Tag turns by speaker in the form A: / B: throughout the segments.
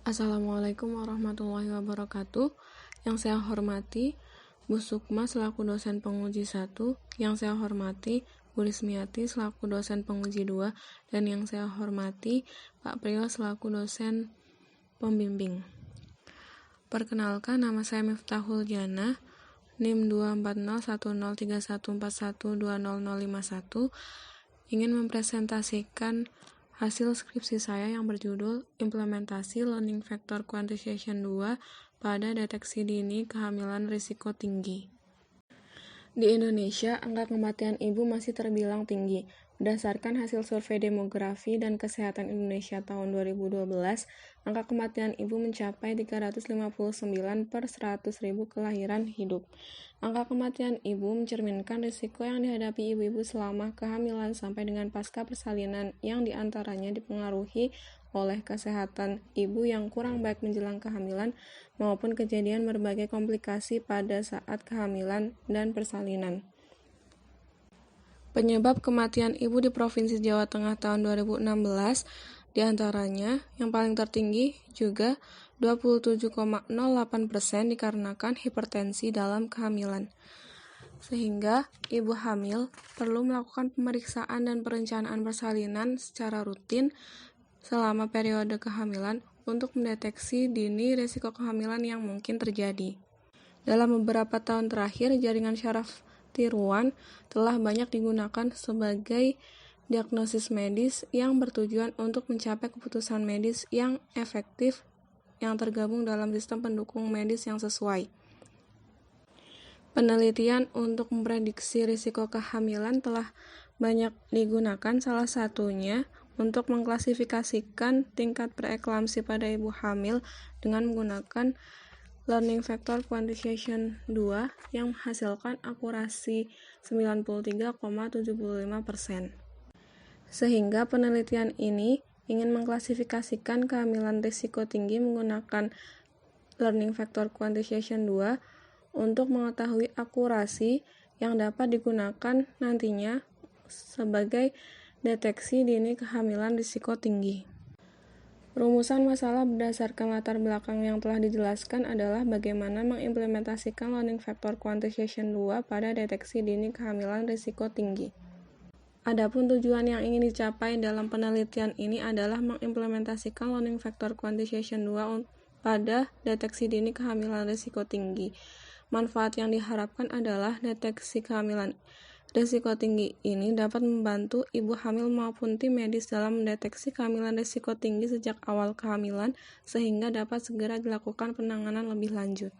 A: Assalamualaikum warahmatullahi wabarakatuh. Yang saya hormati Bu Sukma selaku dosen penguji 1, yang saya hormati Bu Rismiati selaku dosen penguji 2, dan yang saya hormati Pak Priyo selaku dosen pembimbing. Perkenalkan, nama saya Miftahul Jannah, NIM 240103141200051, ingin mempresentasikan hasil skripsi saya yang berjudul Implementasi Learning Factor Quantization 2 pada deteksi dini kehamilan risiko tinggi. Di Indonesia, angka kematian ibu masih terbilang tinggi. Berdasarkan hasil survei demografi dan kesehatan Indonesia tahun 2012, angka kematian ibu mencapai 359 per 100.000 kelahiran hidup. Angka kematian ibu mencerminkan risiko yang dihadapi ibu-ibu selama kehamilan sampai dengan pasca persalinan, yang diantaranya dipengaruhi oleh kesehatan ibu yang kurang baik menjelang kehamilan maupun kejadian berbagai komplikasi pada saat kehamilan dan persalinan. Penyebab kematian ibu di Provinsi Jawa Tengah tahun 2016 diantaranya yang paling tertinggi juga 27,08% dikarenakan hipertensi dalam kehamilan. Sehingga ibu hamil perlu melakukan pemeriksaan dan perencanaan persalinan secara rutin selama periode kehamilan untuk mendeteksi dini risiko kehamilan yang mungkin terjadi. Dalam beberapa tahun terakhir, jaringan syaraf tiruan telah banyak digunakan sebagai diagnosis medis yang bertujuan untuk mencapai keputusan medis yang efektif yang tergabung dalam sistem pendukung medis yang sesuai. Penelitian untuk memprediksi risiko kehamilan telah banyak digunakan, salah satunya untuk mengklasifikasikan tingkat preeklamsi pada ibu hamil dengan menggunakan Learning Factor Quantization 2 yang menghasilkan akurasi 93,75%. Sehingga penelitian ini ingin mengklasifikasikan kehamilan risiko tinggi menggunakan Learning Factor Quantization 2 untuk mengetahui akurasi yang dapat digunakan nantinya sebagai deteksi dini kehamilan risiko tinggi. Rumusan masalah berdasarkan latar belakang yang telah dijelaskan adalah bagaimana mengimplementasikan Learning Factor Quantization 2 pada deteksi dini kehamilan risiko tinggi. Adapun tujuan yang ingin dicapai dalam penelitian ini adalah mengimplementasikan Learning Factor Quantization 2 pada deteksi dini kehamilan risiko tinggi. Manfaat yang diharapkan adalah deteksi kehamilan risiko tinggi ini dapat membantu ibu hamil maupun tim medis dalam mendeteksi kehamilan risiko tinggi sejak awal kehamilan, sehingga dapat segera dilakukan penanganan lebih lanjut.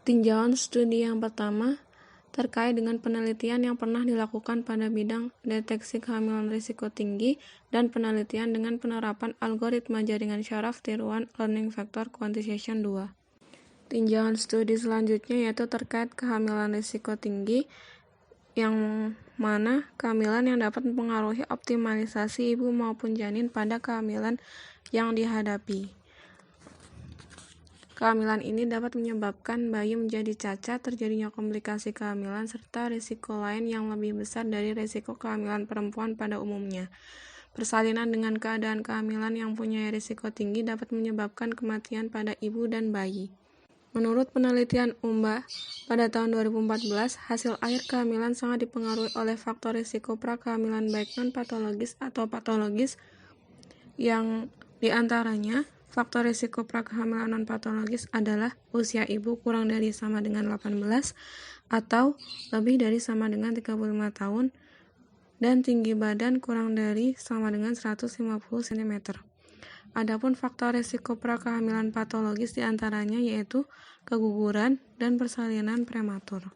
A: Tinjauan studi yang pertama terkait dengan penelitian yang pernah dilakukan pada bidang deteksi kehamilan risiko tinggi dan penelitian dengan penerapan algoritma jaringan syaraf tiruan Learning Factor Quantization 2. Tinjauan studi selanjutnya yaitu terkait kehamilan risiko tinggi, yang mana kehamilan yang dapat mempengaruhi optimalisasi ibu maupun janin pada kehamilan yang dihadapi. Kehamilan ini dapat menyebabkan bayi menjadi cacat, terjadinya komplikasi kehamilan, serta risiko lain yang lebih besar dari risiko kehamilan perempuan pada umumnya. Persalinan dengan keadaan kehamilan yang punya risiko tinggi dapat menyebabkan kematian pada ibu dan bayi. Menurut penelitian UMBA pada tahun 2014, hasil akhir kehamilan sangat dipengaruhi oleh faktor risiko prakehamilan baik non-patologis atau patologis, yang diantaranya faktor risiko prakehamilan non-patologis adalah usia ibu kurang dari sama dengan 18 atau lebih dari sama dengan 35 tahun dan tinggi badan kurang dari sama dengan 150 cm. Adapun faktor risiko prakehamilan patologis diantaranya yaitu keguguran dan persalinan prematur.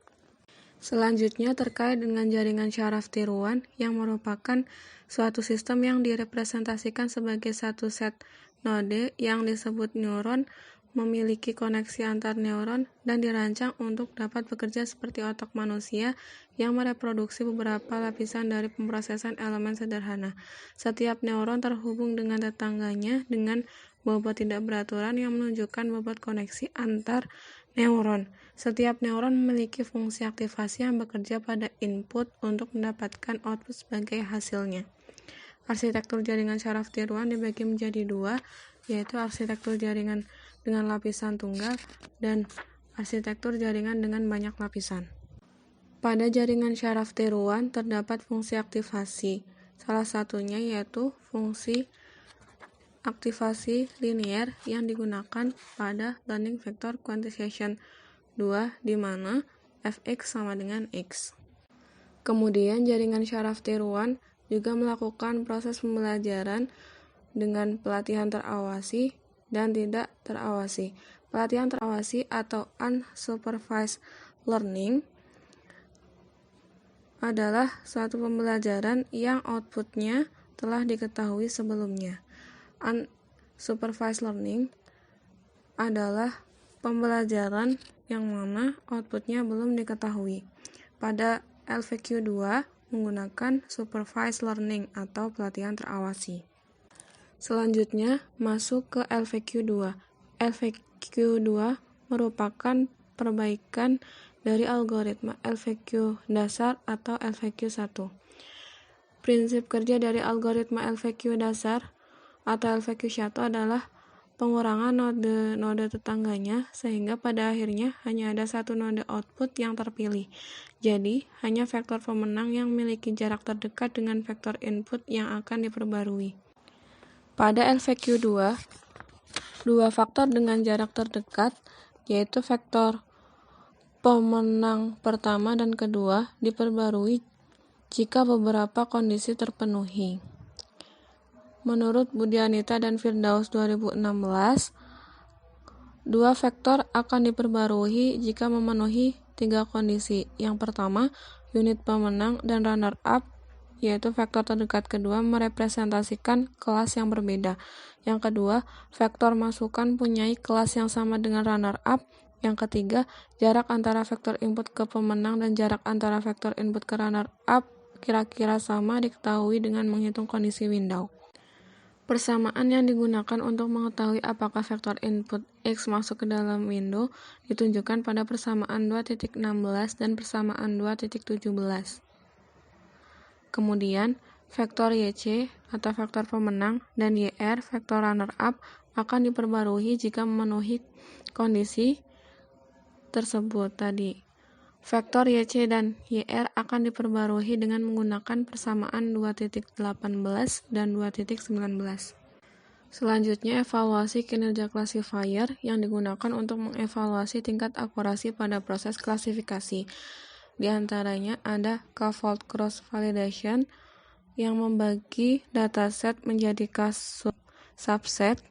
A: Selanjutnya terkait dengan jaringan syaraf tiruan yang merupakan suatu sistem yang direpresentasikan sebagai satu set node yang disebut neuron, memiliki koneksi antar neuron dan dirancang untuk dapat bekerja seperti otak manusia yang mereproduksi beberapa lapisan dari pemrosesan elemen sederhana. Setiap neuron terhubung dengan tetangganya dengan bobot tidak beraturan yang menunjukkan bobot koneksi antar neuron. Setiap neuron memiliki fungsi aktivasi yang bekerja pada input untuk mendapatkan output sebagai hasilnya. Arsitektur jaringan syaraf tiruan dibagi menjadi dua, yaitu arsitektur jaringan dengan lapisan tunggal dan arsitektur jaringan dengan banyak lapisan. Pada jaringan syaraf tiruan terdapat fungsi aktivasi, salah satunya yaitu fungsi aktivasi linier yang digunakan pada learning vector quantization 2 di mana fx sama dengan x. Kemudian jaringan syaraf tiruan juga melakukan proses pembelajaran dengan pelatihan terawasi dan tidak terawasi. Pelatihan terawasi atau unsupervised learning adalah suatu pembelajaran yang outputnya telah diketahui sebelumnya. Unsupervised learning adalah pembelajaran yang mana outputnya belum diketahui. Pada LVQ 2 menggunakan supervised learning atau pelatihan terawasi. Selanjutnya masuk ke LVQ 2. LVQ 2 merupakan perbaikan dari algoritma LVQ dasar atau LVQ 1. Prinsip kerja dari algoritma LVQ dasar atau LVQ 1 adalah pengurangan node tetangganya sehingga pada akhirnya hanya ada satu node output yang terpilih. Jadi, hanya vektor pemenang yang memiliki jarak terdekat dengan vektor input yang akan diperbarui. Pada LVQ 2, dua faktor dengan jarak terdekat, yaitu vektor pemenang pertama dan kedua, diperbarui jika beberapa kondisi terpenuhi. Menurut Budianita dan Firdaus 2016, dua vektor akan diperbarui jika memenuhi 3 kondisi. Yang pertama, unit pemenang dan runner-up, yaitu vektor terdekat kedua merepresentasikan kelas yang berbeda. Yang kedua, vektor masukan punyai kelas yang sama dengan runner-up. Yang ketiga, jarak antara vektor input ke pemenang dan jarak antara vektor input ke runner-up kira-kira sama diketahui dengan menghitung kondisi window. Persamaan yang digunakan untuk mengetahui apakah vektor input X masuk ke dalam window ditunjukkan pada persamaan 2.16 dan persamaan 2.17. Kemudian, vektor YC atau vektor pemenang dan YR vektor runner-up akan diperbarui jika memenuhi kondisi tersebut tadi. Vektor YC dan YR akan diperbarui dengan menggunakan persamaan 2.18 dan 2.19. Selanjutnya, evaluasi kinerja classifier yang digunakan untuk mengevaluasi tingkat akurasi pada proses klasifikasi. Di antaranya ada k-fold cross validation yang membagi dataset menjadi k-subset.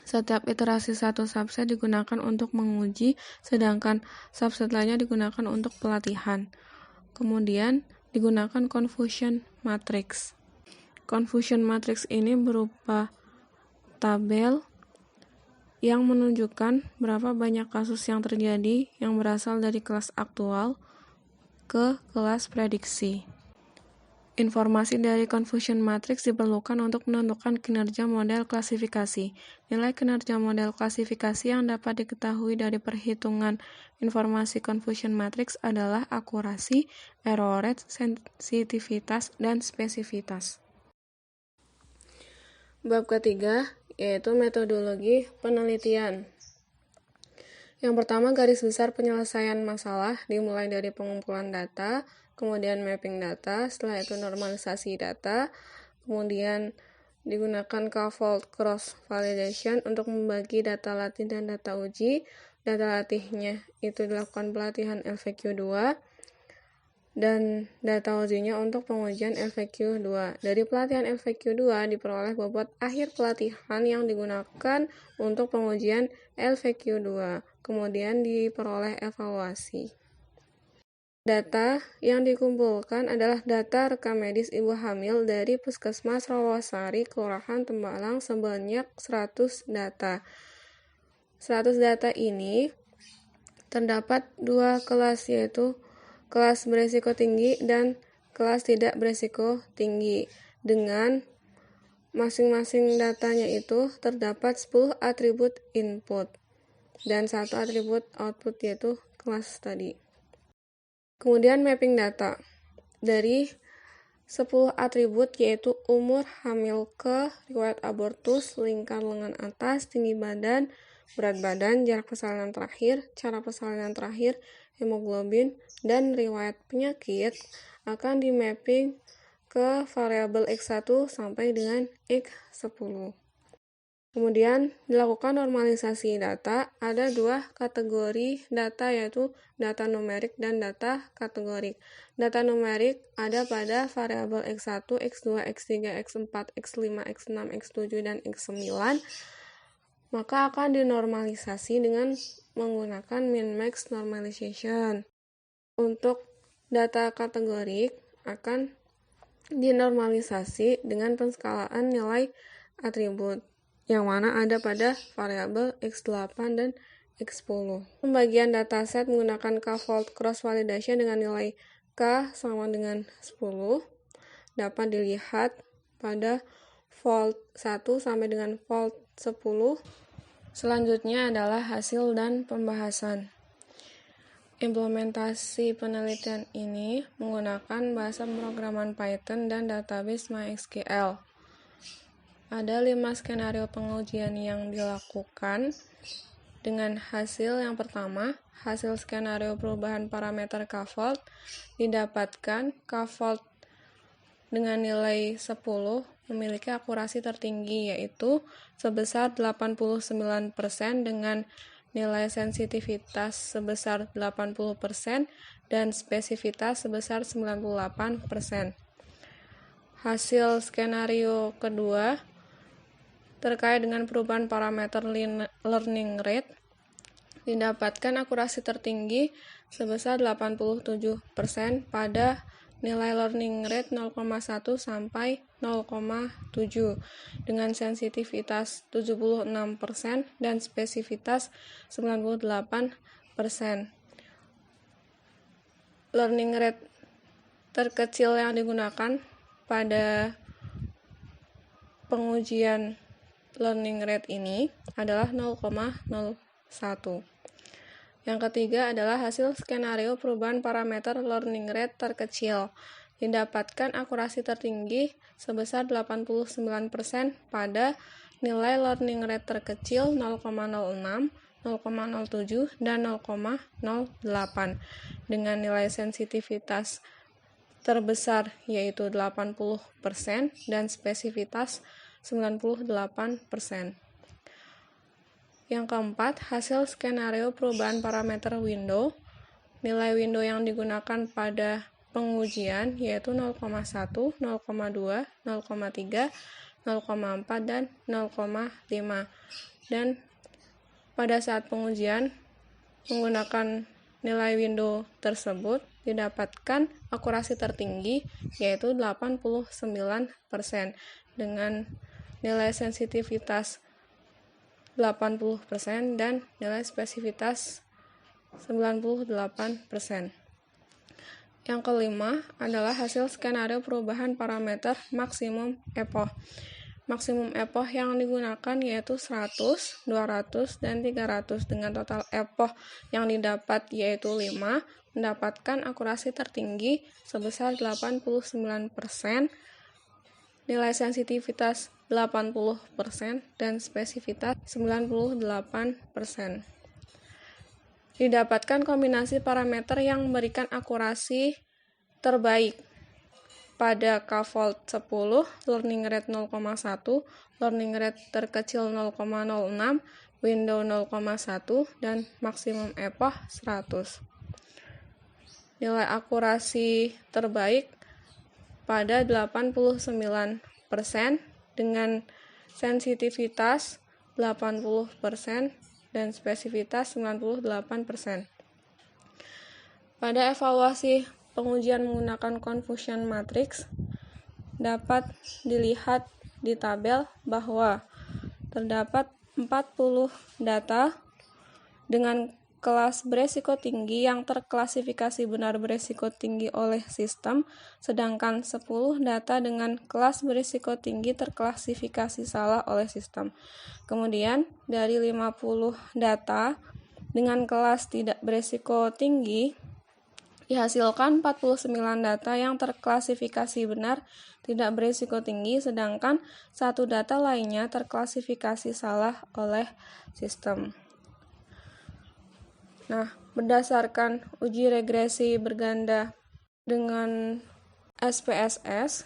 A: Setiap iterasi satu subset digunakan untuk menguji, sedangkan subset lainnya digunakan untuk pelatihan. Kemudian digunakan confusion matrix. Confusion matrix ini berupa tabel yang menunjukkan berapa banyak kasus yang terjadi yang berasal dari kelas aktual ke kelas prediksi. Informasi dari confusion matrix diperlukan untuk menentukan kinerja model klasifikasi. Nilai kinerja model klasifikasi yang dapat diketahui dari perhitungan informasi confusion matrix adalah akurasi, error rate, sensitivitas, dan spesifitas. Bab ketiga, yaitu metodologi penelitian. Yang pertama, garis besar penyelesaian masalah dimulai dari pengumpulan data, kemudian mapping data, setelah itu normalisasi data, kemudian digunakan k-fold cross validation untuk membagi data latih dan data uji. Data latihnya itu dilakukan pelatihan LVQ 2 dan data ujinya untuk pengujian LVQ 2. Dari pelatihan LVQ 2 diperoleh bobot akhir pelatihan yang digunakan untuk pengujian LVQ 2. Kemudian diperoleh evaluasi. Data yang dikumpulkan adalah data rekam medis ibu hamil dari Puskesmas Rawasari, Kelurahan Tembalang sebanyak 100 data. 100 data ini terdapat 2 kelas, yaitu kelas beresiko tinggi dan kelas tidak beresiko tinggi. Dengan masing-masing datanya itu terdapat 10 atribut input dan 1 atribut output, yaitu kelas tadi. Kemudian mapping data. Dari 10 atribut yaitu umur, hamil ke, riwayat abortus, lingkar lengan atas, tinggi badan, berat badan, jarak persalinan terakhir, cara persalinan terakhir, hemoglobin, dan riwayat penyakit akan di-mapping ke variabel X1 sampai dengan X10. Kemudian dilakukan normalisasi data. Ada dua kategori data, yaitu data numerik dan data kategorik. Data numerik ada pada variabel X1, X2, X3, X4, X5, X6, X7, dan X9. Maka akan dinormalisasi dengan menggunakan min-max normalization. Untuk data kategorik akan dinormalisasi dengan penskalaan nilai atribut, yang mana ada pada variabel X8 dan X10. Pembagian dataset menggunakan k-fold cross validation dengan nilai K sama dengan 10 dapat dilihat pada fold 1 sampai dengan fold 10. Selanjutnya adalah hasil dan pembahasan. Implementasi penelitian ini menggunakan bahasa pemrograman Python dan database MySQL. Ada 5 skenario pengujian yang dilakukan dengan hasil yang pertama, hasil skenario perubahan parameter k-fold didapatkan k-fold dengan nilai 10 memiliki akurasi tertinggi, yaitu sebesar 89% dengan nilai sensitivitas sebesar 80% dan spesifitas sebesar 98%. Hasil skenario kedua terkait dengan perubahan parameter learning rate didapatkan akurasi tertinggi sebesar 87% pada nilai learning rate 0,1 sampai 0,7 dengan sensitivitas 76% dan spesifitas 98%. Learning rate terkecil yang digunakan pada pengujian learning rate ini adalah 0,01. Yang ketiga adalah hasil skenario perubahan parameter learning rate terkecil. Didapatkan akurasi tertinggi sebesar 89% pada nilai learning rate terkecil 0,06, 0,07, dan 0,08 dengan nilai sensitivitas terbesar yaitu 80% dan spesifitas 98%. Yang keempat, hasil skenario perubahan parameter window. Nilai window yang digunakan pada pengujian yaitu 0,1, 0,2, 0,3, 0,4, dan 0,5. Dan pada saat pengujian menggunakan nilai window tersebut didapatkan akurasi tertinggi yaitu 89% dengan nilai sensitivitas 80% dan nilai spesifitas 98%. Yang kelima adalah hasil skenario perubahan parameter maksimum epoch. Maksimum epoch yang digunakan yaitu 100, 200, dan 300 dengan total epoch yang didapat yaitu 5, mendapatkan akurasi tertinggi sebesar 89%, nilai sensitivitas 80%, dan spesifitas 98%. Didapatkan kombinasi parameter yang memberikan akurasi terbaik pada k-fold 10, learning rate 0,1, learning rate terkecil 0,06, window 0,1, dan maksimum epoch 100. Nilai akurasi terbaik pada 89% dengan sensitivitas 80% dan spesifitas 98%. Pada evaluasi pengujian menggunakan confusion matrix dapat dilihat di tabel bahwa terdapat 40 data dengan kelas beresiko tinggi yang terklasifikasi benar beresiko tinggi oleh sistem, sedangkan 10 data dengan kelas beresiko tinggi terklasifikasi salah oleh sistem. Kemudian, dari 50 data dengan kelas tidak beresiko tinggi Dihasilkan 49 data yang terklasifikasi benar tidak berisiko tinggi, sedangkan 1 data lainnya terklasifikasi salah oleh sistem. Nah, berdasarkan uji regresi berganda dengan SPSS,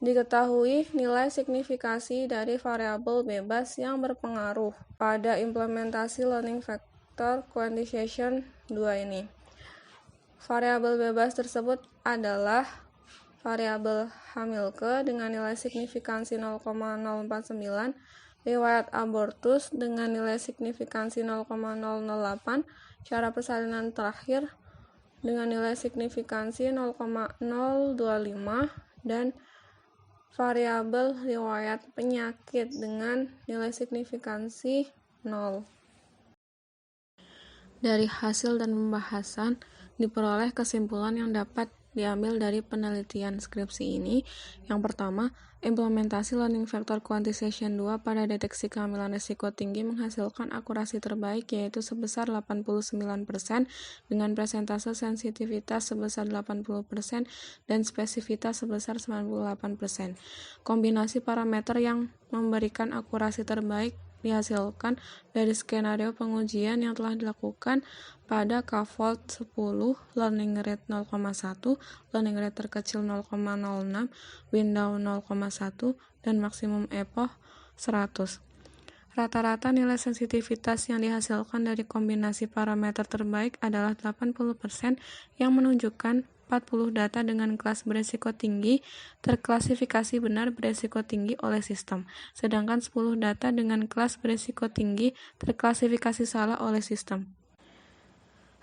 A: diketahui nilai signifikasi dari variabel bebas yang berpengaruh pada implementasi learning factor quantization 2 ini. Variabel bebas tersebut adalah variabel Hamilke dengan nilai signifikansi 0,049, riwayat abortus dengan nilai signifikansi 0,008, cara persalinan terakhir dengan nilai signifikansi 0,025, dan variabel riwayat penyakit dengan nilai signifikansi 0. Dari hasil dan pembahasan diperoleh kesimpulan yang dapat diambil dari penelitian skripsi ini. Yang pertama, implementasi learning factor quantization 2 pada deteksi kehamilan risiko tinggi menghasilkan akurasi terbaik, yaitu sebesar 89% dengan presentase sensitivitas sebesar 80% dan spesifitas sebesar 98%. Kombinasi parameter yang memberikan akurasi terbaik dihasilkan dari skenario pengujian yang telah dilakukan pada K-fold 10, learning rate 0,1, learning rate terkecil 0,06, window 0,1, dan maksimum epoch 100. Rata-rata nilai sensitivitas yang dihasilkan dari kombinasi parameter terbaik adalah 80%, yang menunjukkan 40 data dengan kelas berisiko tinggi terklasifikasi benar berisiko tinggi oleh sistem, sedangkan 10 data dengan kelas berisiko tinggi terklasifikasi salah oleh sistem.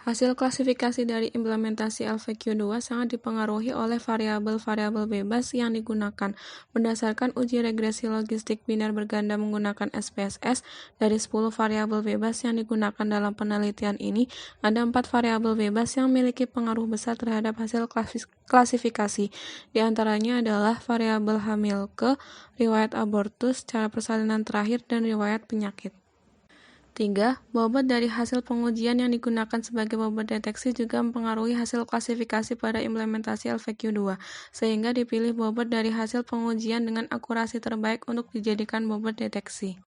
A: Hasil klasifikasi dari implementasi LVQ2 sangat dipengaruhi oleh variabel-variabel bebas yang digunakan. Berdasarkan uji regresi logistik biner berganda menggunakan SPSS, dari 10 variabel bebas yang digunakan dalam penelitian ini, ada 4 variabel bebas yang memiliki pengaruh besar terhadap hasil klasifikasi. Di antaranya adalah variabel Hamilke, riwayat abortus, cara persalinan terakhir, dan riwayat penyakit. 3. Bobot dari hasil pengujian yang digunakan sebagai bobot deteksi juga mempengaruhi hasil klasifikasi pada implementasi LVQ2, sehingga dipilih bobot dari hasil pengujian dengan akurasi terbaik untuk dijadikan bobot deteksi.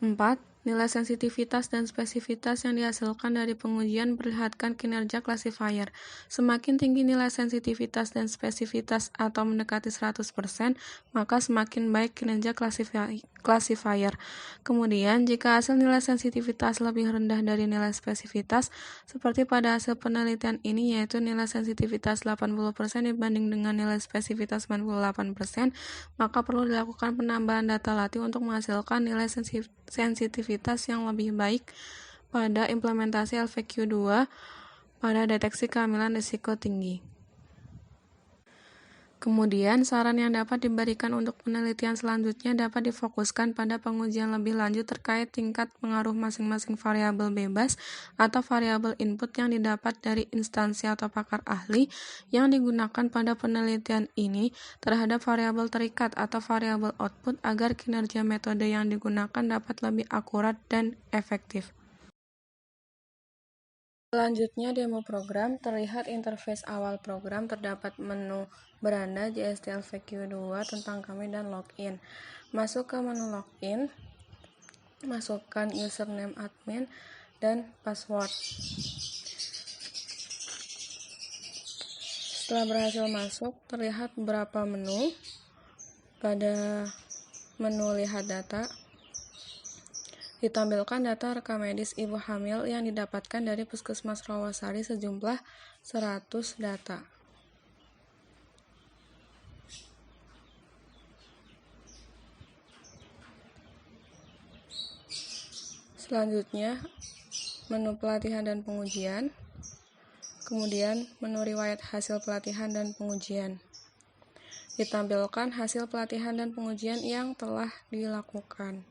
A: 4. Nilai sensitivitas dan spesifitas yang dihasilkan dari pengujian memperlihatkan kinerja classifier. Semakin tinggi nilai sensitivitas dan spesifitas atau mendekati 100%, maka semakin baik kinerja classifier. Kemudian, jika hasil nilai sensitivitas lebih rendah dari nilai spesifitas, seperti pada hasil penelitian ini, yaitu nilai sensitivitas 80% dibanding dengan nilai spesifitas 98%, maka perlu dilakukan penambahan data latih untuk menghasilkan nilai sensitivitas yang lebih baik pada implementasi LVQ2 pada deteksi kehamilan risiko tinggi. Kemudian, saran yang dapat diberikan untuk penelitian selanjutnya dapat difokuskan pada pengujian lebih lanjut terkait tingkat pengaruh masing-masing variabel bebas atau variabel input yang didapat dari instansi atau pakar ahli yang digunakan pada penelitian ini terhadap variabel terikat atau variabel output agar kinerja metode yang digunakan dapat lebih akurat dan efektif. Selanjutnya, demo program. Terlihat interface awal program, terdapat menu beranda JSTLVQ2 tentang kami dan login. Masuk ke menu login, masukkan username admin dan password. Setelah berhasil masuk, terlihat beberapa menu. Pada menu lihat data, ditampilkan data rekam medis ibu hamil yang didapatkan dari Puskesmas Rawasari sejumlah 100 data. Selanjutnya, menu pelatihan dan pengujian, kemudian menu riwayat hasil pelatihan dan pengujian. Ditampilkan hasil pelatihan dan pengujian yang telah dilakukan.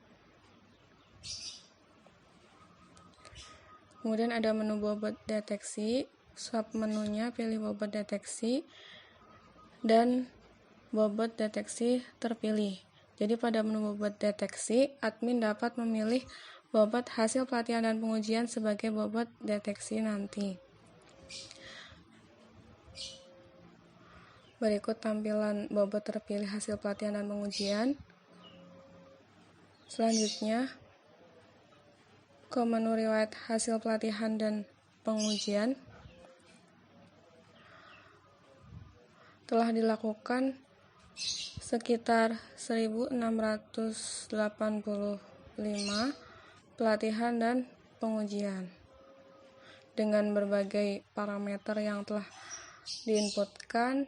A: Kemudian ada menu bobot deteksi, sub menunya pilih bobot deteksi, dan bobot deteksi terpilih. Jadi pada menu bobot deteksi, admin dapat memilih bobot hasil pelatihan dan pengujian sebagai bobot deteksi nanti. Berikut tampilan bobot terpilih hasil pelatihan dan pengujian. Selanjutnya, ke menu riwayat hasil pelatihan dan pengujian. Telah dilakukan sekitar 1.685 pelatihan dan pengujian dengan berbagai parameter yang telah diinputkan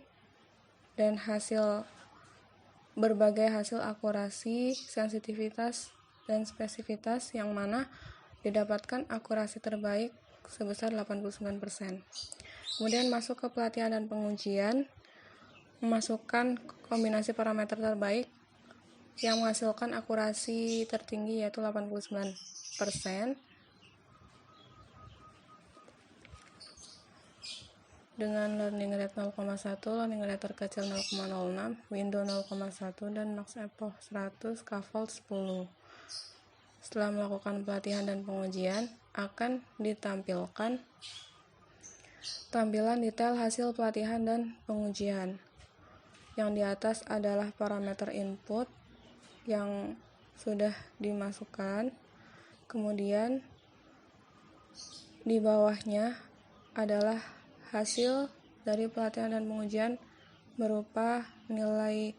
A: dan berbagai hasil akurasi, sensitivitas, dan spesifitas yang mana didapatkan akurasi terbaik sebesar 89%. Kemudian masuk ke pelatihan dan pengujian, memasukkan kombinasi parameter terbaik yang menghasilkan akurasi tertinggi yaitu 89%. Dengan learning rate 0,1, learning rate terkecil 0,06, window 0,1, dan max epoch 100, scaffold 10. Setelah melakukan pelatihan dan pengujian, akan ditampilkan tampilan detail hasil pelatihan dan pengujian. Yang di atas adalah parameter input yang sudah dimasukkan. Kemudian di bawahnya adalah hasil dari pelatihan dan pengujian berupa nilai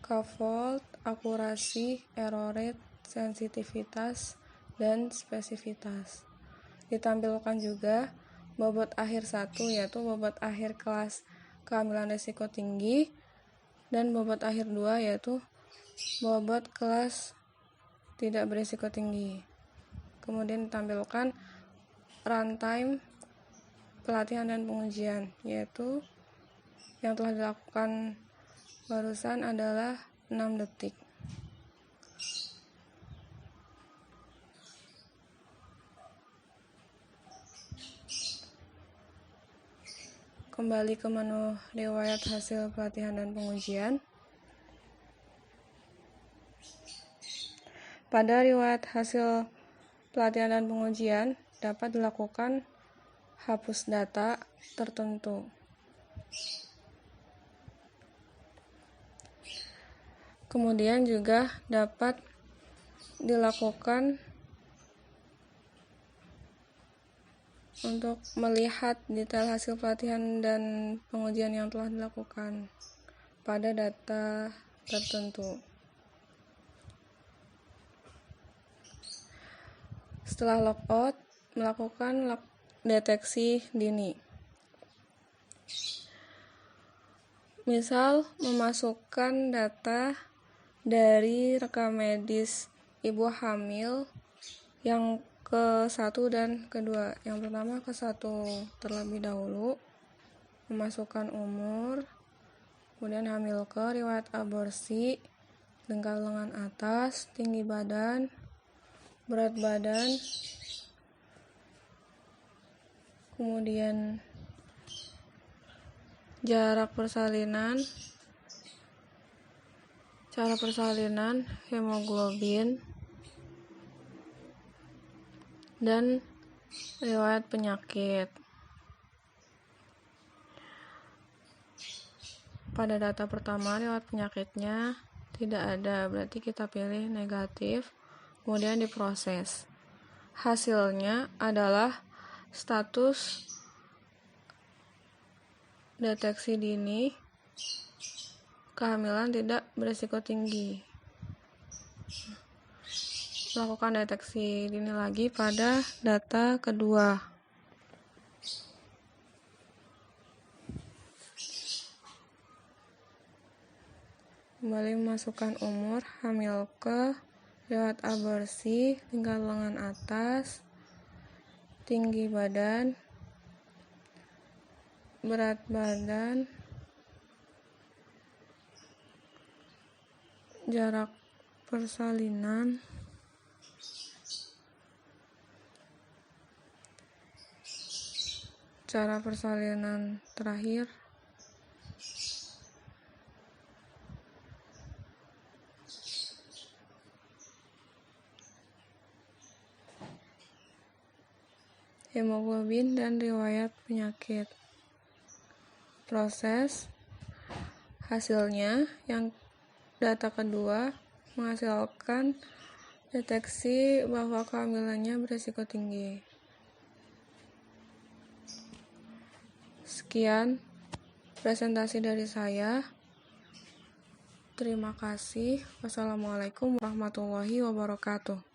A: scaffold, akurasi, error rate, sensitivitas, dan spesifitas. Ditampilkan juga bobot akhir 1 yaitu bobot akhir kelas kehamilan risiko tinggi, dan bobot akhir 2 yaitu bobot kelas tidak berisiko tinggi. Kemudian ditampilkan runtime pelatihan dan pengujian, yaitu yang telah dilakukan barusan adalah 6 detik. Kembali ke menu riwayat hasil pelatihan dan pengujian. Pada riwayat hasil pelatihan dan pengujian dapat dilakukan hapus data tertentu. Kemudian juga dapat dilakukan untuk melihat detail hasil pelatihan dan pengujian yang telah dilakukan pada data tertentu. Setelah logout, melakukan deteksi dini. Misal, memasukkan data dari rekam medis ibu hamil yang ke-1 dan ke-2. Yang pertama ke-1 terlebih dahulu, memasukkan umur, kemudian hamil ke, riwayat aborsi, jengkal lengan atas, tinggi badan, berat badan, kemudian jarak persalinan, cara persalinan, hemoglobin, dan riwayat penyakit. Pada data pertama, riwayat penyakitnya tidak ada, berarti kita pilih negatif, kemudian diproses. Hasilnya adalah status deteksi dini kehamilan tidak berisiko tinggi. Lakukan deteksi dini lagi pada data kedua. Kembali memasukkan umur, hamil ke, riwayat aborsi, jengkal lengan atas, tinggi badan, berat badan, jarak persalinan, cara persalinan terakhir, hemoglobin, dan riwayat penyakit. proses. Hasilnya, yang data kedua menghasilkan deteksi bahwa kehamilannya berisiko tinggi. Sekian presentasi dari saya. Terima kasih. Wassalamualaikum warahmatullahi wabarakatuh.